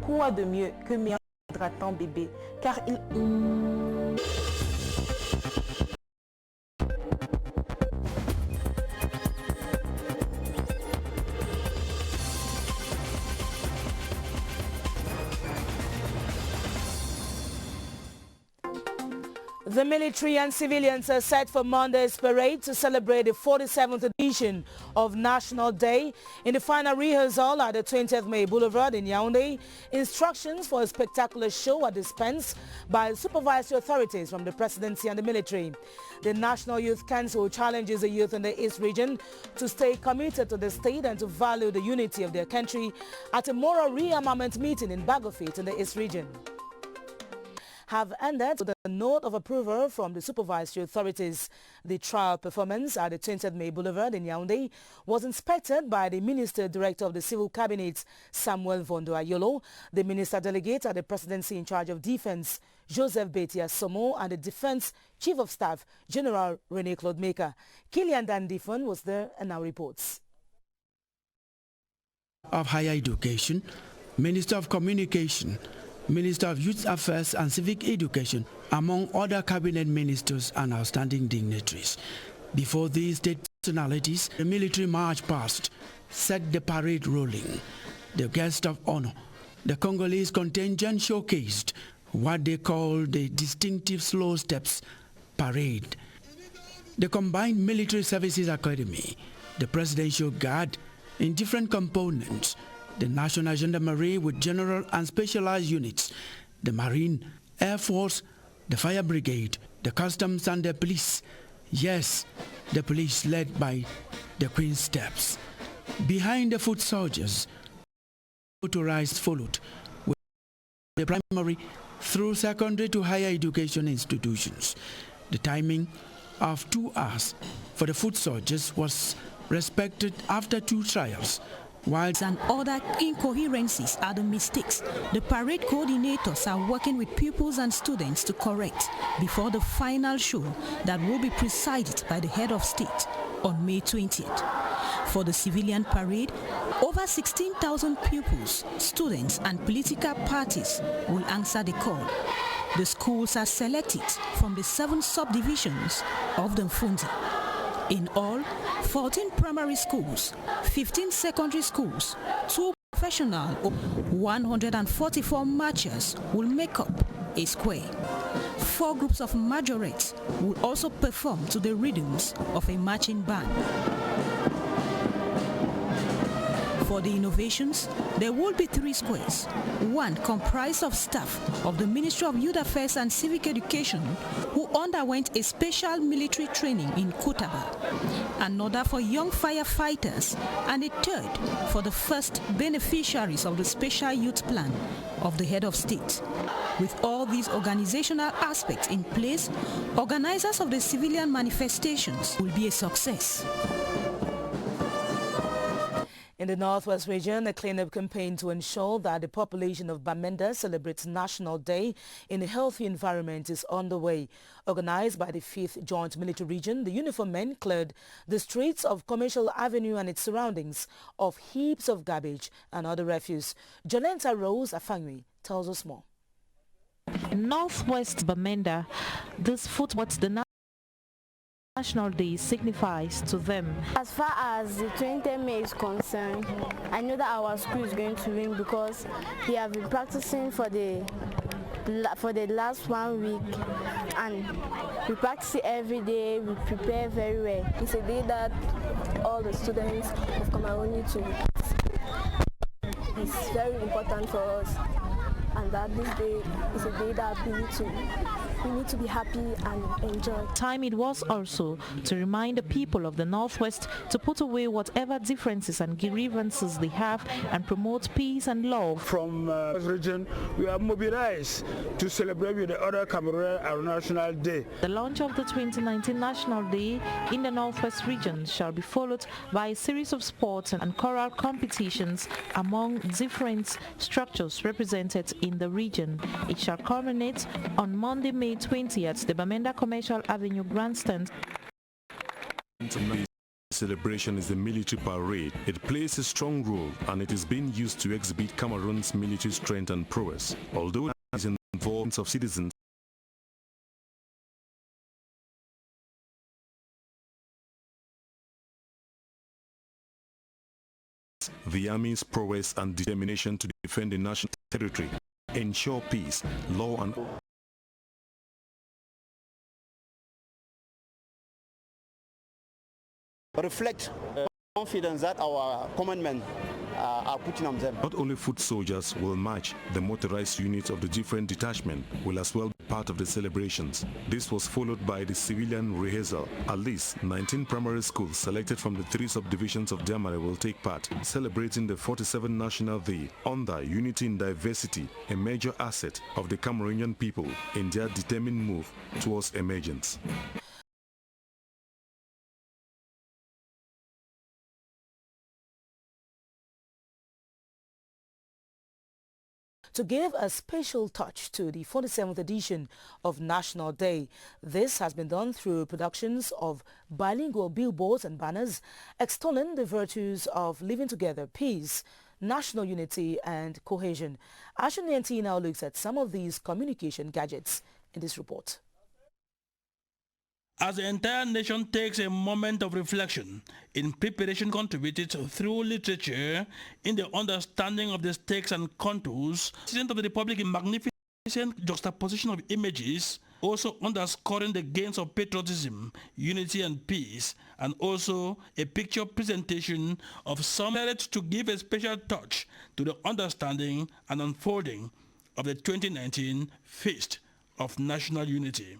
quoi de mieux que mes hydratant bébé, car il... The military and civilians are set for Monday's parade to celebrate the 47th edition of National Day. In the final rehearsal at the 20th May Boulevard in Yaoundé, instructions for a spectacular show are dispensed by supervisory authorities from the presidency and the military. The National Youth Council challenges the youth in the East region to stay committed to the state and to value the unity of their country at a moral rearmament meeting in Bagofit in the East region. Have ended with a note of approval from the supervisory authorities. The trial performance at the 20th May Boulevard in Yaoundé was inspected by the Minister Director of the Civil Cabinet, Samuel Vondo Ayolo, the Minister Delegate at the Presidency in charge of Defense, Joseph Betia Somo, and the Defense Chief of Staff, General Rene Claude Maker. Kilian Dandifon was there and now reports. Of Higher Education, Minister of Communication, Minister of Youth Affairs and Civic Education, among other cabinet ministers and outstanding dignitaries. Before these state personalities, the military march past set the parade rolling. The guest of honor, the Congolese contingent, showcased what they call the distinctive slow steps parade. The Combined Military Services Academy, the Presidential Guard in different components, the National Gendarmerie with general and specialized units, the Marine, Air Force, the Fire Brigade, the Customs and the Police. Yes, the police led by the Queen's Steps. Behind the foot soldiers, motorized followed with the primary through secondary to higher education institutions. The timing of 2 hours for the foot soldiers was respected after 2 trials. While and other incoherencies are the mistakes the parade coordinators are working with pupils and students to correct before the final show that will be presided by the head of state on May 20th. For the civilian parade, over 16,000 pupils, students and political parties will answer the call. The schools are selected from the 7 subdivisions of the Mfundi. In all, 14 primary schools, 15 secondary schools, 2 professional, 144 marchers will make up a square. 4 groups of majorettes will also perform to the rhythms of a marching band. For the innovations, there will be 3 squares. 1 comprised of staff of the Ministry of Youth Affairs and Civic Education who underwent a special military training in Kutaba. Another for young firefighters, and a 3rd for the first beneficiaries of the special youth plan of the head of state. With all these organizational aspects in place, organizers of the civilian manifestations will be a success. In the Northwest region, a cleanup campaign to ensure that the population of Bamenda celebrates National Day in a healthy environment is underway. Organized by the 5th Joint Military Region, the uniformed men cleared the streets of Commercial Avenue and its surroundings of heaps of garbage and other refuse. Jolenta Rose Afangui tells us more. In Northwest Bamenda, this footwatch the National Day signifies to them. As far as the 20th May is concerned, I know that our school is going to win because we have been practicing for the last 1 week, and we practice it every day. We prepare very well. It's a day that all the students of Cameroon need to participate. It's very important for us, and that this day is a day that we need to be happy and enjoy. Time it was also to remind the people of the Northwest to put away whatever differences and grievances they have and promote peace and love. From this region, we are mobilized to celebrate with the other Cameroon our National Day. The launch of the 2019 National Day in the Northwest region shall be followed by a series of sports and choral competitions among different structures represented in the region. It shall culminate on Monday, May 20th at the Bamenda Commercial Avenue Grandstand. celebration is the military parade. It plays a strong role and it is being used to exhibit Cameroon's military strength and prowess. Although it is in the involvement of citizens, the army's prowess and determination to defend the national territory, ensure peace, law and order. Reflect confidence that our commandmen are putting on them. Not only foot soldiers will march, the motorized units of the different detachments will as well be part of the celebrations. This was followed by the civilian rehearsal. At least 19 primary schools selected from the 3 subdivisions of Jamare will take part, celebrating the 47th National Day under Unity in Diversity, a major asset of the Cameroonian people in their determined move towards emergence. To give a special touch to the 47th edition of National Day, this has been done through productions of bilingual billboards and banners extolling the virtues of living together, peace, national unity and cohesion. Ashan NT now looks at some of these communication gadgets in this report. As the entire nation takes a moment of reflection in preparation contributed through literature in the understanding of the stakes and contours, the President of the Republic in magnificent juxtaposition of images, also underscoring the gains of patriotism, unity and peace, and also a picture presentation of some merit to give a special touch to the understanding and unfolding of the 2019 Feast of National Unity.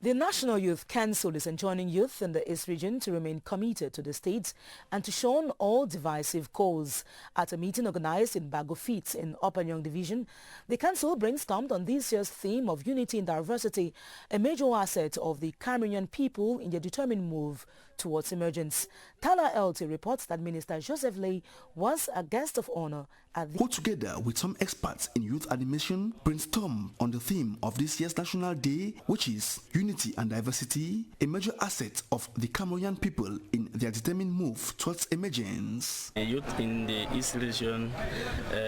The National Youth Council is enjoining youth in the East region to remain committed to the state and to shun all divisive cause. At a meeting organized in Bagofit in Upper Nyong Division, the council brainstormed on this year's theme of unity in diversity, a major asset of the Cameroonian people in their determined move towards emergence. Tala LT reports that Minister Joseph Lay was a guest of honor at the... Put together with some experts in youth animation, brainstorm on the theme of this year's National Day, which is unity and diversity, a major asset of the Cameroonian people in their determined move towards emergence. The youth in the East region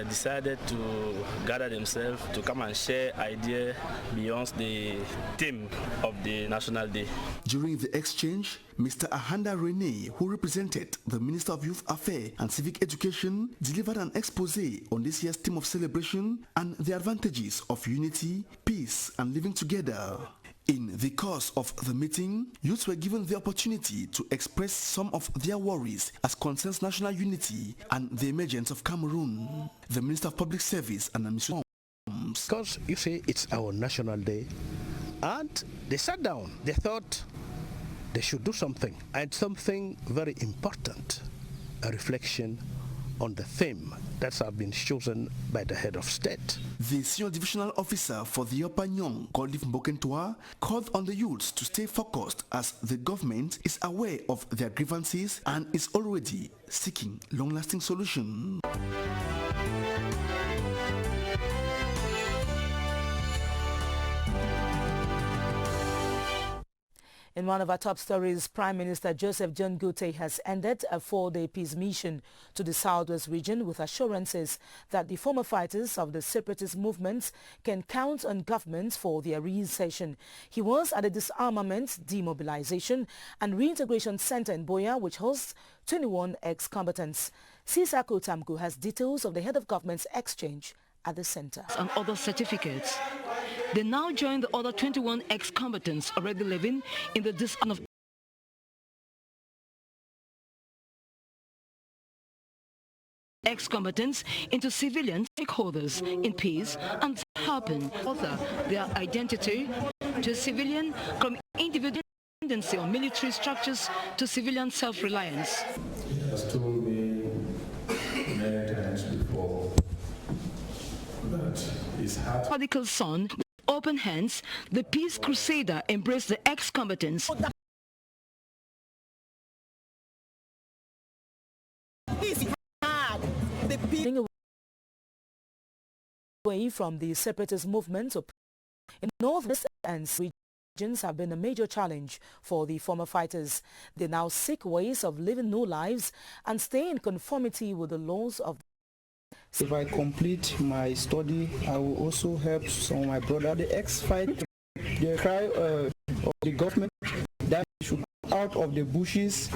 decided to gather themselves to come and share ideas beyond the theme of the National Day. During the exchange, Mr. Ahanda Rene, who represented the Minister of Youth Affairs and Civic Education, delivered an expose on this year's theme of celebration and the advantages of unity, peace and living together. In the course of the meeting, youths were given the opportunity to express some of their worries as concerns national unity and the emergence of Cameroon. The Minister of Public Service and Administration. Because you say it's our National Day, and they sat down, they thought they should do something, and something very important, a reflection on the theme that have been chosen by the head of state. The senior divisional officer for the Upper Nyong, Godliff Mbokentwa, called on the youths to stay focused as the government is aware of their grievances and is already seeking long-lasting solutions. In one of our top stories, Prime Minister Joseph John Gote has ended a 4-day peace mission to the Southwest region with assurances that the former fighters of the separatist movements can count on government for their reinsertion. He was at the Disarmament, Demobilization and Reintegration Center in Boya, which hosts 21 ex-combatants. Sisako Tamku has details of the head of government's exchange at the center. And other certificates. They now join the other 21 ex-combatants already living in the disarmament of ex-combatants into civilian stakeholders in peace and helping alter their identity to civilian from individual dependency on military structures to civilian self-reliance. He has told me many times before that his heart... Prodigal son, with open hands, the peace crusader embraced the ex-combatants. Away from the separatist movement in northwest and have been a major challenge for the former fighters. They now seek ways of living new lives and stay in conformity with the laws of. If I complete my study, I will also help some of my brother. The ex-fight, the cry of the government that should come out of the bushes.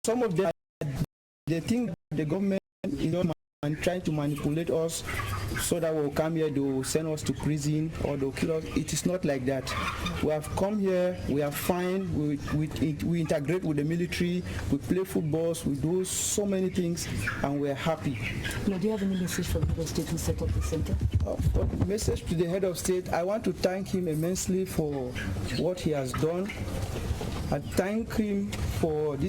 Some of them, they think the government is trying to manipulate us so that we'll come here, they'll send us to prison or they'll kill us. It is not like that. We have come here, we are fine, we integrate with the military, we play footballs, we do so many things, and we're happy. Now, do you have any message for the head of state who set up the center? For the message to the head of state, I want to thank him immensely for what he has done. I thank him for this